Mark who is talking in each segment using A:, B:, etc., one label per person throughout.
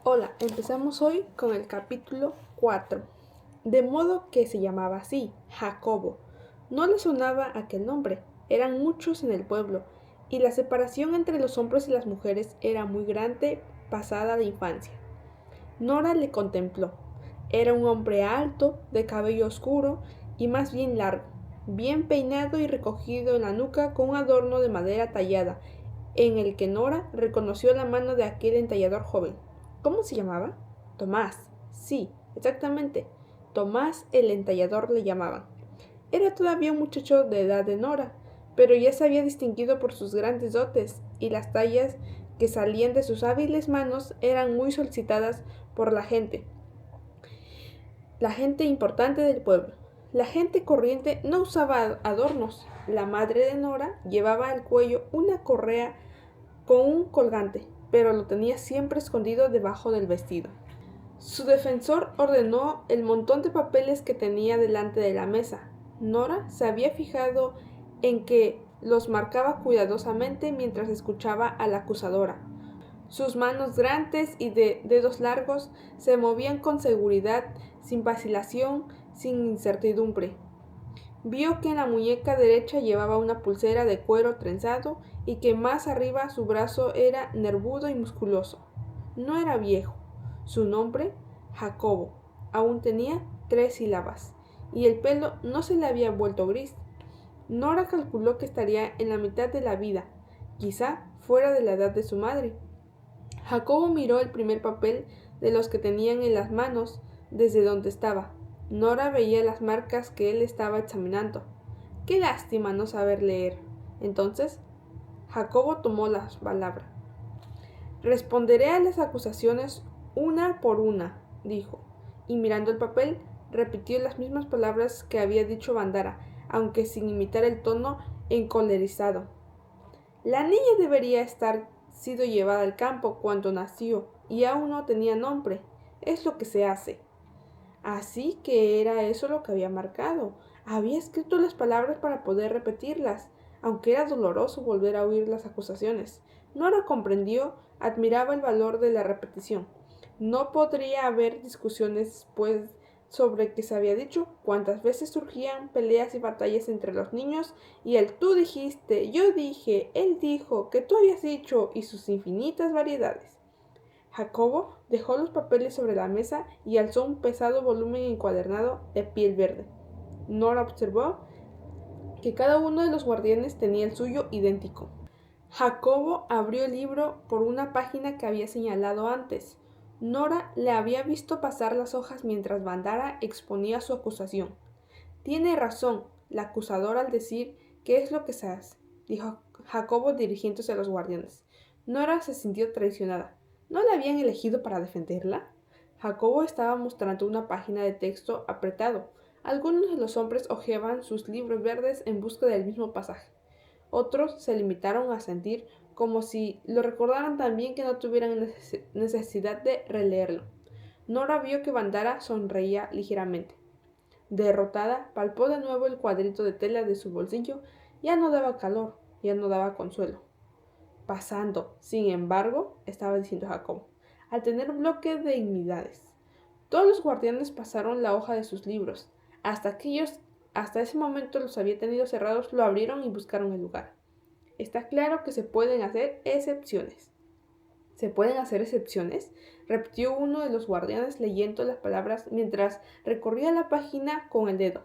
A: Hola, empezamos hoy con el capítulo 4. De modo que se llamaba así, Jacobo. No le sonaba aquel nombre, eran muchos en el pueblo, y la separación entre los hombres y las mujeres era muy grande pasada la infancia. Nora le contempló. Era un hombre alto, de cabello oscuro y más bien largo, bien peinado y recogido en la nuca con un adorno de madera tallada, en el que Nora reconoció la mano de aquel entallador joven. ¿Cómo se llamaba? Tomás. Sí, exactamente. Tomás el entallador le llamaban. Era todavía un muchacho de edad de Nora, pero ya se había distinguido por sus grandes dotes, y las tallas que salían de sus hábiles manos eran muy solicitadas por la gente importante del pueblo. La gente corriente no usaba adornos. La madre de Nora llevaba al cuello una correa con un colgante, pero lo tenía siempre escondido debajo del vestido. Su defensor ordenó el montón de papeles que tenía delante de la mesa. Nora se había fijado en que los marcaba cuidadosamente mientras escuchaba a la acusadora. Sus manos grandes y de dedos largos se movían con seguridad, sin vacilación, sin incertidumbre. Vio que en la muñeca derecha llevaba una pulsera de cuero trenzado y que más arriba su brazo era nervudo y musculoso. No era viejo. Su nombre, Jacobo, aún tenía 3 sílabas, y el pelo no se le había vuelto gris. Nora calculó que estaría en la mitad de la vida, quizá fuera de la edad de su madre. Jacobo miró el primer papel de los que tenían en las manos desde donde estaba. Nora veía las marcas que él estaba examinando. Qué lástima no saber leer. Entonces, Jacobo tomó la palabra. Responderé a las acusaciones una por una, dijo, y mirando el papel, repitió las mismas palabras que había dicho Bandara, aunque sin imitar el tono encolerizado. La niña debería estar sido llevada al campo cuando nació y aún no tenía nombre. Es lo que se hace. Así que era eso lo que había marcado. Había escrito las palabras para poder repetirlas, aunque era doloroso volver a oír las acusaciones. Nora comprendió, admiraba el valor de la repetición. No podría haber discusiones, pues, sobre qué se había dicho, cuántas veces surgían peleas y batallas entre los niños, y el tú dijiste, yo dije, él dijo, que tú habías dicho, y sus infinitas variedades. Jacobo dejó los papeles sobre la mesa y alzó un pesado volumen encuadernado de piel verde. Nora observó que cada uno de los guardianes tenía el suyo idéntico. Jacobo abrió el libro por una página que había señalado antes. Nora le había visto pasar las hojas mientras Bandara exponía su acusación. Tiene razón la acusadora al decir qué es lo que se hace, dijo Jacobo dirigiéndose a los guardianes. Nora se sintió traicionada. ¿No la habían elegido para defenderla? Jacobo estaba mostrando una página de texto apretado. Algunos de los hombres hojeaban sus libros verdes en busca del mismo pasaje. Otros se limitaron a sentir como si lo recordaran tan bien que no tuvieran necesidad de releerlo. Nora vio que Bandara sonreía ligeramente. Derrotada, palpó de nuevo el cuadrito de tela de su bolsillo. Ya no daba calor, ya no daba consuelo. Pasando, sin embargo, estaba diciendo Jacobo, al tener un bloque de dignidades. Todos los guardianes pasaron la hoja de sus libros. Hasta ese momento los había tenido cerrados, lo abrieron y buscaron el lugar. Está claro que se pueden hacer excepciones. ¿Se pueden hacer excepciones? Repitió uno de los guardianes leyendo las palabras mientras recorría la página con el dedo.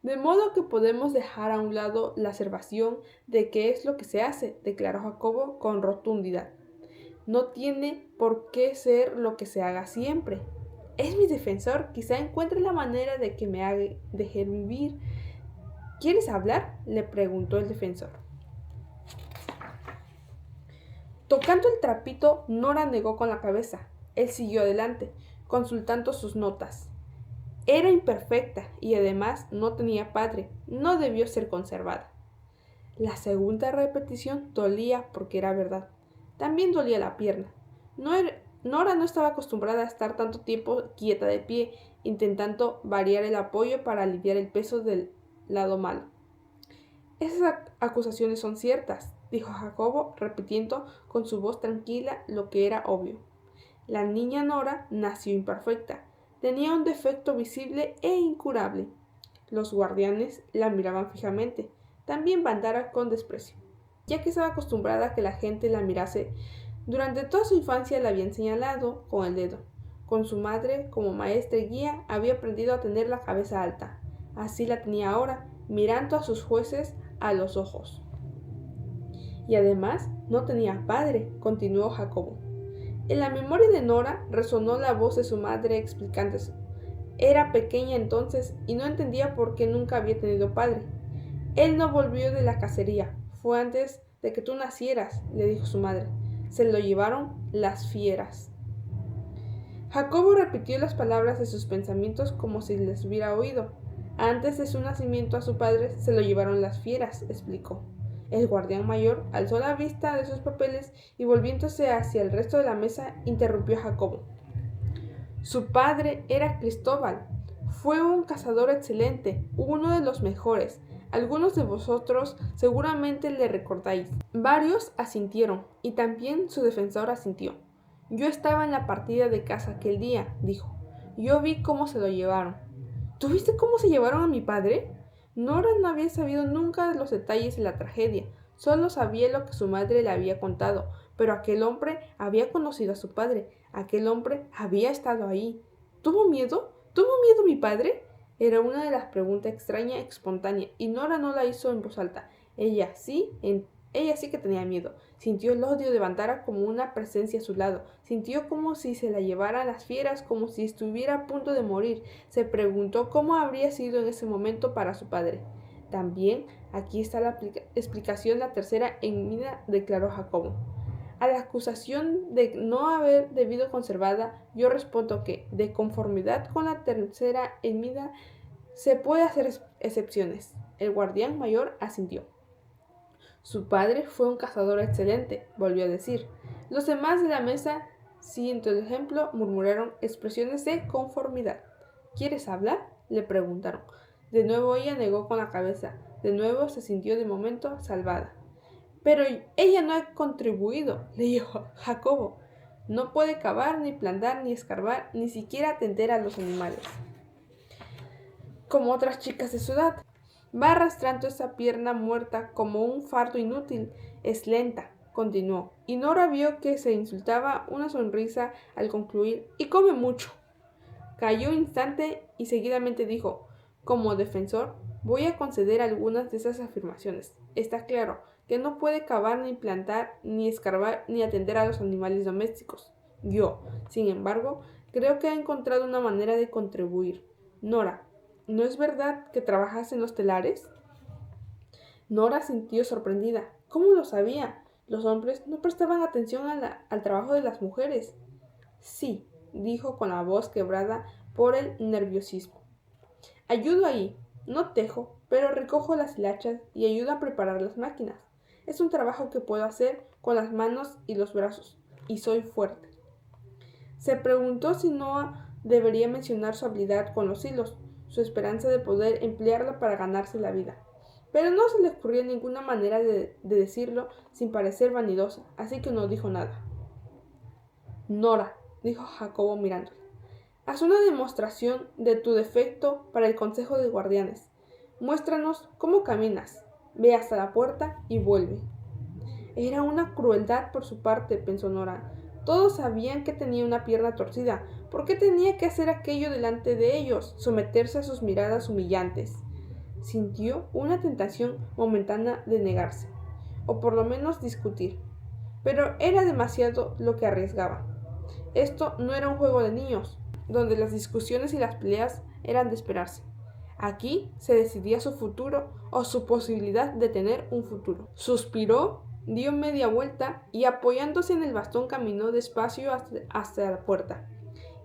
A: De modo que podemos dejar a un lado la observación de qué es lo que se hace, declaró Jacobo con rotundidad. No tiene por qué ser lo que se haga siempre. Es mi defensor, quizá encuentre la manera de que me haga dejar vivir. ¿Quieres hablar?, le preguntó el defensor. Tocando el trapito, Nora negó con la cabeza. Él siguió adelante, consultando sus notas. Era imperfecta y además no tenía padre, no debió ser conservada. La segunda repetición dolía porque era verdad. También dolía la pierna. Nora no estaba acostumbrada a estar tanto tiempo quieta de pie, intentando variar el apoyo para aliviar el peso del lado malo. Esas acusaciones son ciertas, dijo Jacobo, repitiendo con su voz tranquila lo que era obvio. La niña Nora nació imperfecta. Tenía un defecto visible e incurable. Los guardianes la miraban fijamente, también Bandara con desprecio, ya que estaba acostumbrada a que la gente la mirase. Durante toda su infancia la habían señalado con el dedo. Con su madre como maestra y guía había aprendido a tener la cabeza alta. Así la tenía ahora, mirando a sus jueces a los ojos. Y además no tenía padre, continuó Jacobo. En la memoria de Nora resonó la voz de su madre explicándose. Era pequeña entonces y no entendía por qué nunca había tenido padre. Él no volvió de la cacería. Fue antes de que tú nacieras, le dijo su madre. Se lo llevaron las fieras. Jacobo repitió las palabras de sus pensamientos como si les hubiera oído. Antes de su nacimiento a su padre se lo llevaron las fieras, explicó. El guardián mayor alzó la vista de sus papeles y volviéndose hacia el resto de la mesa interrumpió a Jacobo. Su padre era Cristóbal. Fue un cazador excelente, uno de los mejores. Algunos de vosotros seguramente le recordáis. Varios asintieron, y también su defensor asintió. Yo estaba en la partida de caza aquel día, dijo. Yo vi cómo se lo llevaron. ¿Tú viste cómo se llevaron a mi padre? Nora no había sabido nunca de los detalles de la tragedia, solo sabía lo que su madre le había contado, pero aquel hombre había conocido a su padre, aquel hombre había estado ahí. ¿Tuvo miedo? ¿Tuvo miedo mi padre? Era una de las preguntas extraña y espontánea, y Nora no la hizo en voz alta. Ella sí que tenía miedo. Sintió el odio de Bandara como una presencia a su lado. Sintió como si se la llevara a las fieras, como si estuviera a punto de morir. Se preguntó cómo habría sido en ese momento para su padre. También aquí está la explicación, la tercera enmienda, declaró Jacobo. A la acusación de no haber debido conservada, yo respondo que, de conformidad con la tercera enmienda, se puede hacer excepciones. El guardián mayor asintió. Su padre fue un cazador excelente, volvió a decir. Los demás de la mesa, siguiendo el ejemplo, murmuraron expresiones de conformidad. ¿Quieres hablar? Le preguntaron. De nuevo ella negó con la cabeza. De nuevo se sintió de momento salvada. Pero ella no ha contribuido, le dijo Jacobo. No puede cavar, ni plantar, ni escarbar, ni siquiera atender a los animales, como otras chicas de su edad. Va arrastrando esa pierna muerta como un fardo inútil. Es lenta, continuó, y Nora vio que se insultaba una sonrisa al concluir, y come mucho. Calló un instante y seguidamente dijo, como defensor, voy a conceder algunas de esas afirmaciones. Está claro que no puede cavar, ni plantar, ni escarbar, ni atender a los animales domésticos. Yo, sin embargo, creo que ha encontrado una manera de contribuir. Nora, ¿no es verdad que trabajas en los telares? Nora sintió sorprendida. ¿Cómo lo sabía? Los hombres no prestaban atención al trabajo de las mujeres. Sí, dijo con la voz quebrada por el nerviosismo. Ayudo ahí. No tejo, pero recojo las hilachas y ayudo a preparar las máquinas. Es un trabajo que puedo hacer con las manos y los brazos, y soy fuerte. Se preguntó si no debería mencionar su habilidad con los hilos, su esperanza de poder emplearla para ganarse la vida. Pero no se le ocurrió ninguna manera de decirlo sin parecer vanidosa, así que no dijo nada. Nora, dijo Jacobo mirándola, haz una demostración de tu defecto para el Consejo de Guardianes. Muéstranos cómo caminas. Ve hasta la puerta y vuelve. Era una crueldad por su parte, pensó Nora. Todos sabían que tenía una pierna torcida. ¿Por qué tenía que hacer aquello delante de ellos, someterse a sus miradas humillantes? Sintió una tentación momentánea de negarse, o por lo menos discutir. Pero era demasiado lo que arriesgaba. Esto no era un juego de niños, donde las discusiones y las peleas eran de esperarse. Aquí se decidía su futuro o su posibilidad de tener un futuro. Suspiró, dio media vuelta y apoyándose en el bastón caminó despacio hasta la puerta.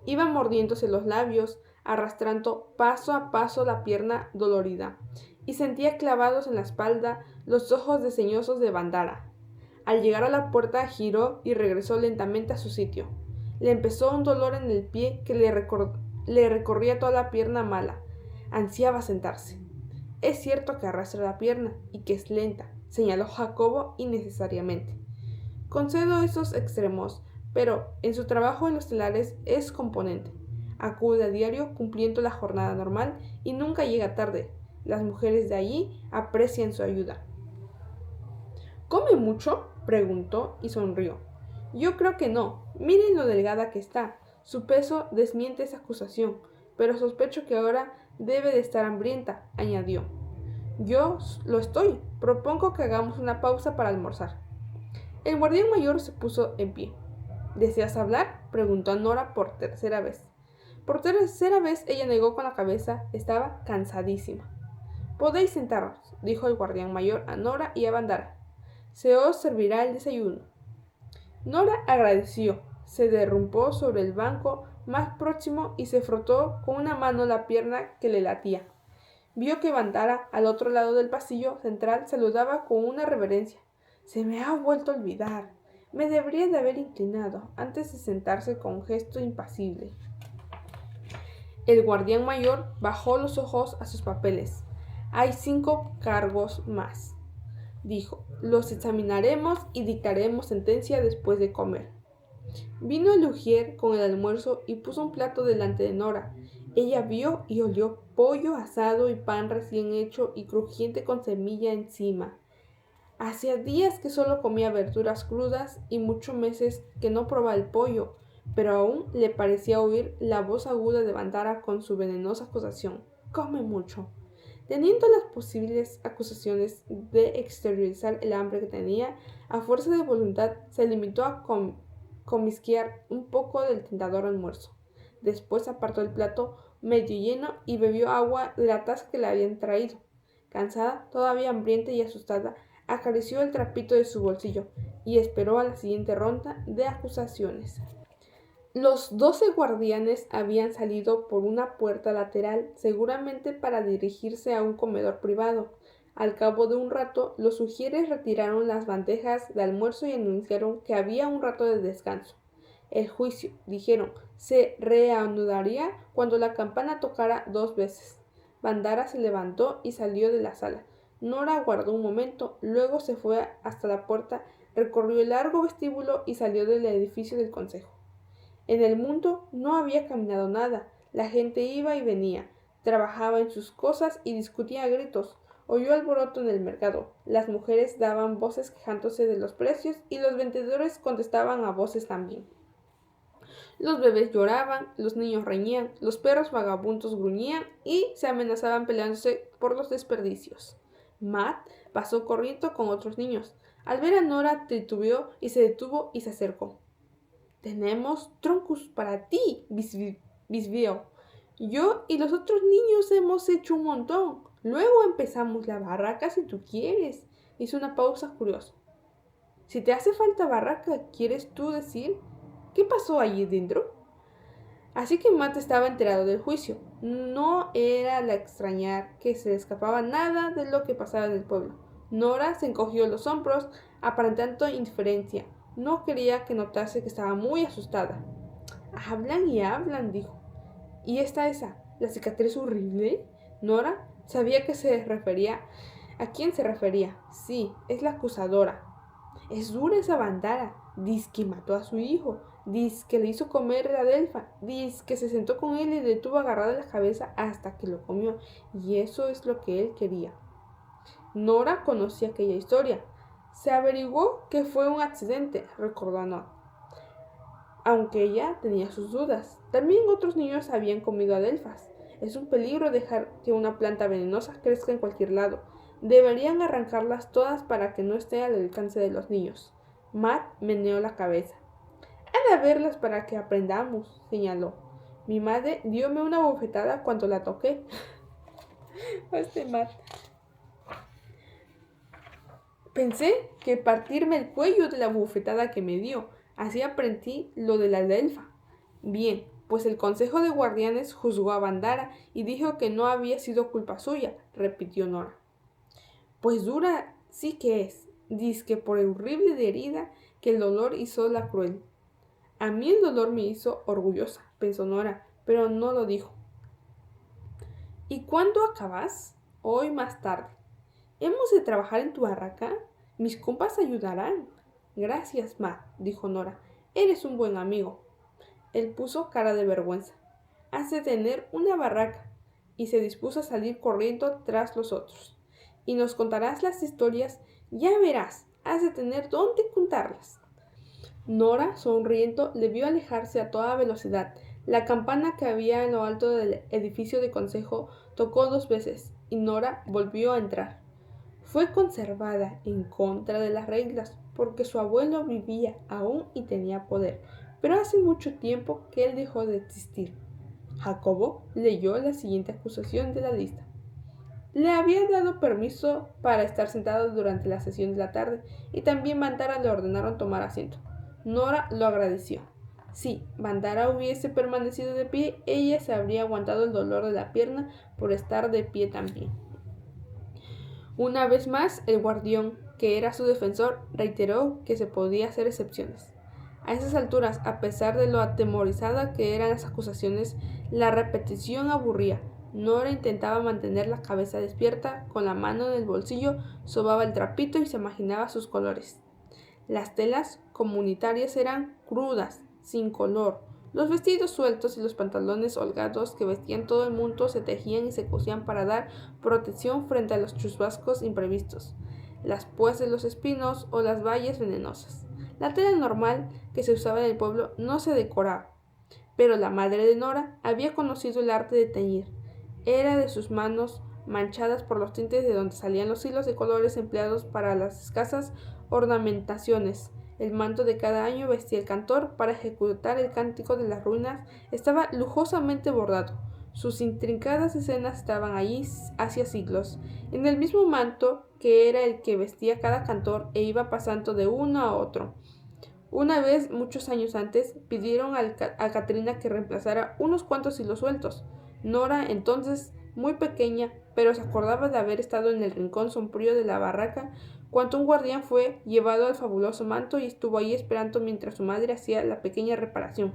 A: Iba mordiéndose los labios, arrastrando paso a paso la pierna dolorida, y sentía clavados en la espalda los ojos desdeñosos de Bandara. Al llegar a la puerta giró y regresó lentamente a su sitio. Le empezó un dolor en el pie que le recorría toda la pierna mala. Ansiaba sentarse. Es cierto que arrastra la pierna y que es lenta, señaló Jacobo innecesariamente. Concedo esos extremos, pero en su trabajo en los telares es componente. Acude a diario cumpliendo la jornada normal y nunca llega tarde. Las mujeres de allí aprecian su ayuda. ¿Come mucho?, preguntó y sonrió. Yo creo que no. Miren lo delgada que está. Su peso desmiente esa acusación, pero sospecho que ahora debe de estar hambrienta, añadió. Yo lo estoy. Propongo que hagamos una pausa para almorzar. El guardián mayor se puso en pie. ¿Deseas hablar?, preguntó a Nora por tercera vez. Por tercera vez ella negó con la cabeza. Estaba cansadísima. Podéis sentaros, dijo el guardián mayor a Nora y a Bandara. Se os servirá el desayuno. Nora agradeció, se derrumbó sobre el banco más próximo y se frotó con una mano la pierna que le latía. Vio que Bandara, al otro lado del pasillo central, saludaba con una reverencia. Se me ha vuelto a olvidar. Me debería de haber inclinado antes de sentarse con un gesto impasible. El guardián mayor bajó los ojos a sus papeles. Hay 5 cargos más, dijo. Los examinaremos y dictaremos sentencia después de comer. Vino el ujier con el almuerzo y puso un plato delante de Nora. Ella vio y olió pollo asado y pan recién hecho y crujiente con semilla encima. Hacía días que solo comía verduras crudas y muchos meses que no probaba el pollo, pero aún le parecía oír la voz aguda de Bandara con su venenosa acusación. Come mucho. Teniendo las posibles acusaciones de exteriorizar el hambre que tenía, a fuerza de voluntad se limitó a comisquear un poco del tentador almuerzo. Después apartó el plato medio lleno y bebió agua de la taza que le habían traído. Cansada, todavía hambrienta y asustada, acarició el trapito de su bolsillo y esperó a la siguiente ronda de acusaciones. Los 12 guardianes habían salido por una puerta lateral, seguramente para dirigirse a un comedor privado. Al cabo de un rato, los ujieres retiraron las bandejas de almuerzo y anunciaron que había un rato de descanso. El juicio, dijeron, se reanudaría cuando la campana tocara 2 veces. Bandara se levantó y salió de la sala. Nora aguardó un momento, luego se fue hasta la puerta, recorrió el largo vestíbulo y salió del edificio del consejo. En el mundo no había caminado nada. La gente iba y venía, trabajaba en sus cosas y discutía a gritos. Oyó alboroto en el mercado. Las mujeres daban voces quejándose de los precios y los vendedores contestaban a voces también. Los bebés lloraban, los niños reñían, los perros vagabundos gruñían y se amenazaban peleándose por los desperdicios. Matt pasó corriendo con otros niños. Al ver a Nora titubeó y se detuvo y se acercó. «Tenemos troncos para ti», bisbió. «Yo y los otros niños hemos hecho un montón. Luego empezamos la barraca si tú quieres». Hizo una pausa curiosa. «Si te hace falta barraca, ¿quieres tú decir? ¿Qué pasó allí dentro?» Así que Matt estaba enterado del juicio. No era de extrañar que se le escapaba nada de lo que pasaba en el pueblo. Nora se encogió los hombros, aparentando indiferencia. No quería que notase que estaba muy asustada. «Hablan y hablan», dijo. «¿Y la cicatriz horrible?» Nora sabía que se refería. ¿A quién se refería? Sí, es la acusadora. Es dura esa Bandara. Diz que mató a su hijo. Diz que le hizo comer la delfa. Diz que se sentó con él y le tuvo agarrada la cabeza hasta que lo comió. Y eso es lo que él quería. Nora conocía aquella historia. Se averiguó que fue un accidente, recordó Nora. Aunque ella tenía sus dudas. También otros niños habían comido adelfas. Es un peligro dejar que una planta venenosa crezca en cualquier lado. Deberían arrancarlas todas para que no esté al alcance de los niños. Matt meneó la cabeza. «Ha de verlas para que aprendamos», señaló. «Mi madre dióme una bofetada cuando la toqué». Matt. Pensé que partirme el cuello de la bofetada que me dio. Así aprendí lo de la delfa. Bien, pues el consejo de guardianes juzgó a Bandara y dijo que no había sido culpa suya, repitió Nora. Pues dura sí que es. Dizque por el horrible herida que el dolor hizo la cruel. A mí el dolor me hizo orgullosa, pensó Nora, pero no lo dijo. ¿Y cuándo acabas? Hoy más tarde. ¿Hemos de trabajar en tu barraca? Mis compas ayudarán. Gracias, Matt, dijo Nora, Eres un buen amigo. Él puso cara de vergüenza. Has de tener una barraca. Y se dispuso a salir corriendo tras los otros. Y nos contarás las historias, ya verás, has de tener dónde contarlas. Nora, sonriendo, le vio alejarse a toda velocidad. La campana que había en lo alto del edificio de consejo tocó 2 veces, y Nora volvió a entrar. Fue conservada en contra de las reglas, porque su abuelo vivía aún y tenía poder, pero hace mucho tiempo que él dejó de existir. Jacobo leyó la siguiente acusación de la lista. Le había dado permiso para estar sentado durante la sesión de la tarde, y también Bandara le ordenaron tomar asiento. Nora lo agradeció. Si Bandara hubiese permanecido de pie, ella se habría aguantado el dolor de la pierna por estar de pie también. Una vez más, el guardián, que era su defensor, reiteró que se podía hacer excepciones. A esas alturas, a pesar de lo atemorizada que eran las acusaciones, la repetición aburría. Nora intentaba mantener la cabeza despierta, con la mano en el bolsillo, sobaba el trapito y se imaginaba sus colores. Las telas comunitarias eran crudas, sin color. Los vestidos sueltos y los pantalones holgados que vestían todo el mundo se tejían y se cosían para dar protección frente a los chubascos imprevistos, las púas de los espinos o las bayas venenosas. La tela normal que se usaba en el pueblo no se decoraba, pero la madre de Nora había conocido el arte de teñir. Era de sus manos manchadas por los tintes de donde salían los hilos de colores empleados para las escasas ornamentaciones. El manto de cada año vestía el cantor para ejecutar el cántico de las ruinas estaba lujosamente bordado. Sus intrincadas escenas estaban allí hacía siglos, en el mismo manto que era el que vestía cada cantor e iba pasando de uno a otro. Una vez, muchos años antes, pidieron a Katrina que reemplazara unos cuantos hilos sueltos. Nora, entonces muy pequeña, pero se acordaba de haber estado en el rincón sombrío de la barraca cuando un guardián fue llevado al fabuloso manto y estuvo ahí esperando mientras su madre hacía la pequeña reparación.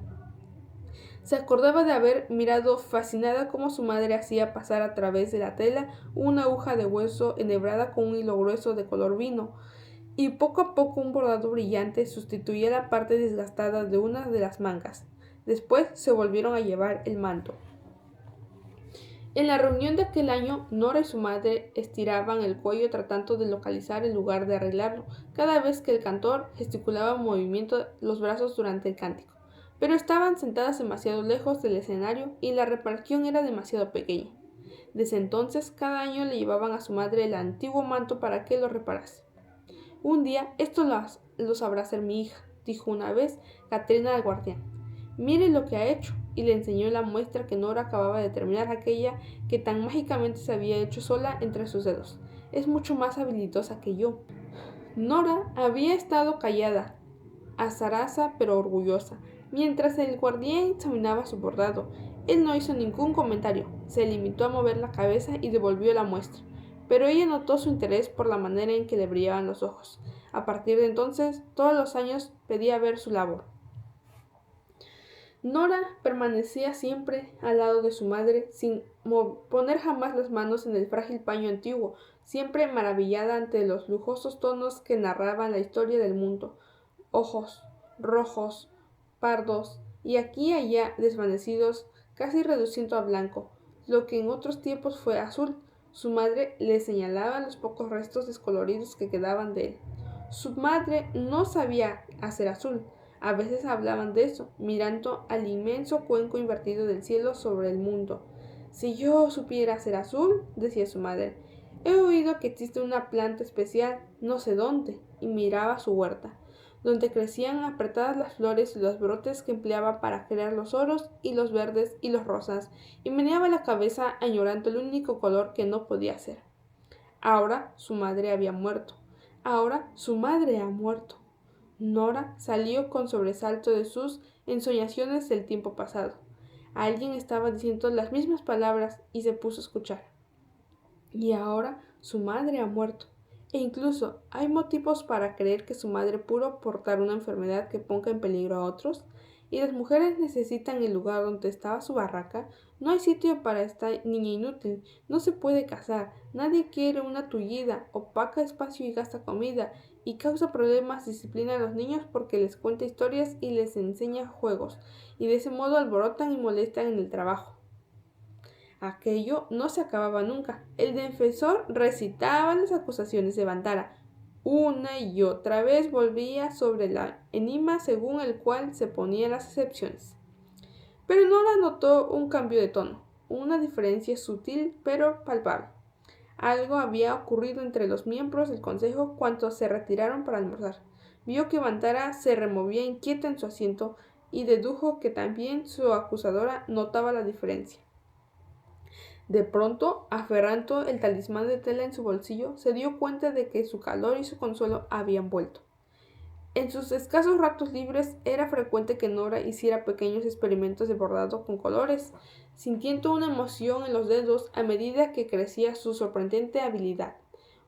A: Se acordaba de haber mirado fascinada cómo su madre hacía pasar a través de la tela una aguja de hueso enhebrada con un hilo grueso de color vino, y poco a poco un bordado brillante sustituía la parte desgastada de una de las mangas. Después se volvieron a llevar el manto. En la reunión de aquel año, Nora y su madre estiraban el cuello tratando de localizar el lugar de arreglarlo, cada vez que el cantor gesticulaba en movimiento los brazos durante el cántico. Pero estaban sentadas demasiado lejos del escenario y la reparación era demasiado pequeña. Desde entonces, cada año le llevaban a su madre el antiguo manto para que lo reparase. Un día, esto lo sabrá hacer mi hija, dijo una vez Katrina al guardián. Mire lo que ha hecho, y le enseñó la muestra que Nora acababa de terminar, aquella que tan mágicamente se había hecho sola entre sus dedos. Es mucho más habilidosa que yo. Nora había estado callada, azaraza pero orgullosa, mientras el guardián examinaba su bordado. Él no hizo ningún comentario, se limitó a mover la cabeza y devolvió la muestra. Pero ella notó su interés por la manera en que le brillaban los ojos. A partir de entonces, todos los años pedía ver su labor. Nora permanecía siempre al lado de su madre, sin poner jamás las manos en el frágil paño antiguo, siempre maravillada ante los lujosos tonos que narraban la historia del mundo. Ojos rojos, pardos, y aquí y allá desvanecidos, casi reduciendo a blanco, lo que en otros tiempos fue azul. Su madre le señalaba los pocos restos descoloridos que quedaban de él. Su madre no sabía hacer azul. A veces hablaban de eso, mirando al inmenso cuenco invertido del cielo sobre el mundo. Si yo supiera hacer azul, decía su madre. He oído que existe una planta especial, no sé dónde, y miraba su huerta, donde crecían apretadas las flores y los brotes que empleaba para crear los oros y los verdes y los rosas, y meneaba la cabeza añorando el único color que no podía ser. Ahora su madre había muerto. Ahora su madre ha muerto. Nora salió con sobresalto de sus ensoñaciones del tiempo pasado. Alguien estaba diciendo las mismas palabras y se puso a escuchar. Y ahora su madre ha muerto. E incluso hay motivos para creer que su madre pudo portar una enfermedad que ponga en peligro a otros, y las mujeres necesitan el lugar donde estaba su barraca. No hay sitio para esta niña inútil, no se puede casar, nadie quiere una tullida, opaca espacio y gasta comida, y causa problemas, disciplina a los niños porque les cuenta historias y les enseña juegos, y de ese modo alborotan y molestan en el trabajo. Aquello no se acababa nunca. El defensor recitaba las acusaciones de Bantara. Una y otra vez volvía sobre el enigma según el cual se ponían las excepciones. Pero Nora notó un cambio de tono, una diferencia sutil pero palpable. Algo había ocurrido entre los miembros del consejo cuando se retiraron para almorzar. Vio que Bantara se removía inquieta en su asiento y dedujo que también su acusadora notaba la diferencia. De pronto, aferrando el talismán de tela en su bolsillo, se dio cuenta de que su calor y su consuelo habían vuelto. En sus escasos ratos libres era frecuente que Nora hiciera pequeños experimentos de bordado con colores, sintiendo una emoción en los dedos a medida que crecía su sorprendente habilidad.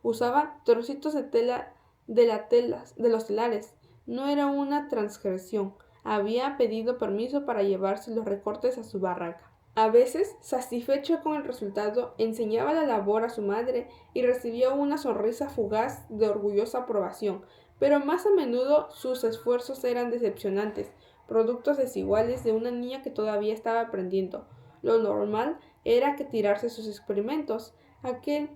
A: Usaba trocitos de tela de los telares. No era una transgresión. Había pedido permiso para llevarse los recortes a su barraca. A veces, satisfecho con el resultado, enseñaba la labor a su madre y recibía una sonrisa fugaz de orgullosa aprobación, pero más a menudo sus esfuerzos eran decepcionantes, productos desiguales de una niña que todavía estaba aprendiendo. Lo normal era que tirarse sus experimentos, aquel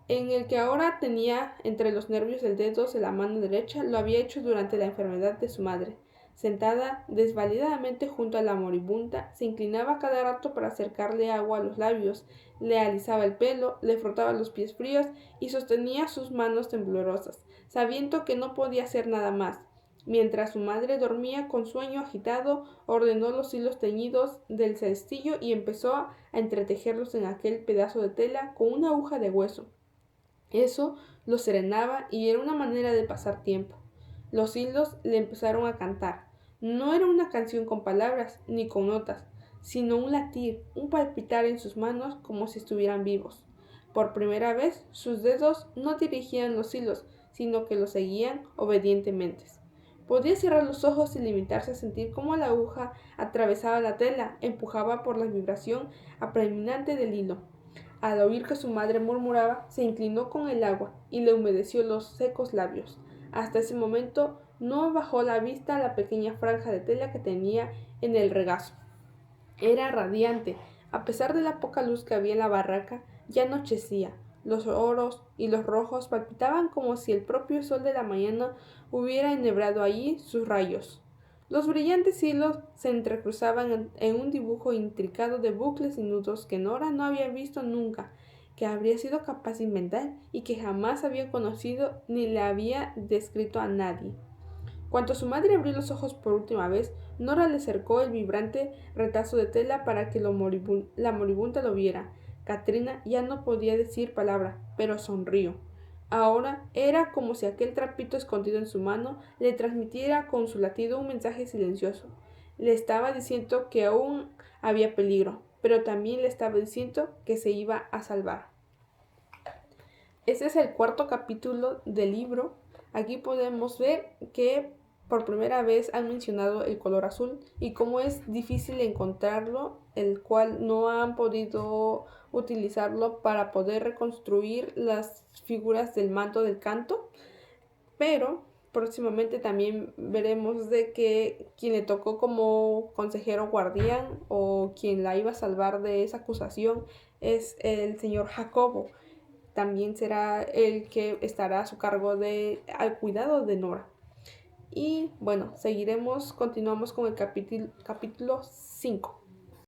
A: en el que ahora tenía entre los nervios del dedo de la mano derecha, lo había hecho durante la enfermedad de su madre. Sentada desvalidadamente junto a la moribunda, se inclinaba cada rato para acercarle agua a los labios, le alisaba el pelo, le frotaba los pies fríos y sostenía sus manos temblorosas, sabiendo que no podía hacer nada más. Mientras su madre dormía con sueño agitado, ordenó los hilos teñidos del cestillo y empezó a entretejerlos en aquel pedazo de tela con una aguja de hueso. Eso lo serenaba y era una manera de pasar tiempo. Los hilos le empezaron a cantar. No era una canción con palabras ni con notas, sino un latir, un palpitar en sus manos como si estuvieran vivos. Por primera vez, sus dedos no dirigían los hilos, sino que los seguían obedientemente. Podía cerrar los ojos y limitarse a sentir cómo la aguja atravesaba la tela, empujaba por la vibración apremiante del hilo. Al oír que su madre murmuraba, se inclinó con el agua y le humedeció los secos labios. Hasta ese momento no bajó la vista a la pequeña franja de tela que tenía en el regazo. Era radiante. A pesar de la poca luz que había en la barraca, ya anochecía. Los oros y los rojos palpitaban como si el propio sol de la mañana hubiera enhebrado allí sus rayos. Los brillantes hilos se entrecruzaban en un dibujo intricado de bucles y nudos que Nora no había visto nunca, que habría sido capaz de inventar y que jamás había conocido ni le había descrito a nadie. Cuando su madre abrió los ojos por última vez, Nora le acercó el vibrante retazo de tela para que la moribunda lo viera. Katrina ya no podía decir palabra, pero sonrió. Ahora era como si aquel trapito escondido en su mano le transmitiera con su latido un mensaje silencioso. Le estaba diciendo que aún había peligro, pero también le estaba diciendo que se iba a salvar. Este es el cuarto capítulo del libro. Aquí podemos ver que por primera vez han mencionado el color azul y cómo es difícil encontrarlo, el cual no han podido utilizarlo para poder reconstruir las figuras del manto del canto, pero próximamente también veremos de que quien le tocó como consejero guardián o quien la iba a salvar de esa acusación es el señor Jacobo. También será el que estará a su cargo al cuidado de Nora. Y bueno, continuamos con el capítulo 5.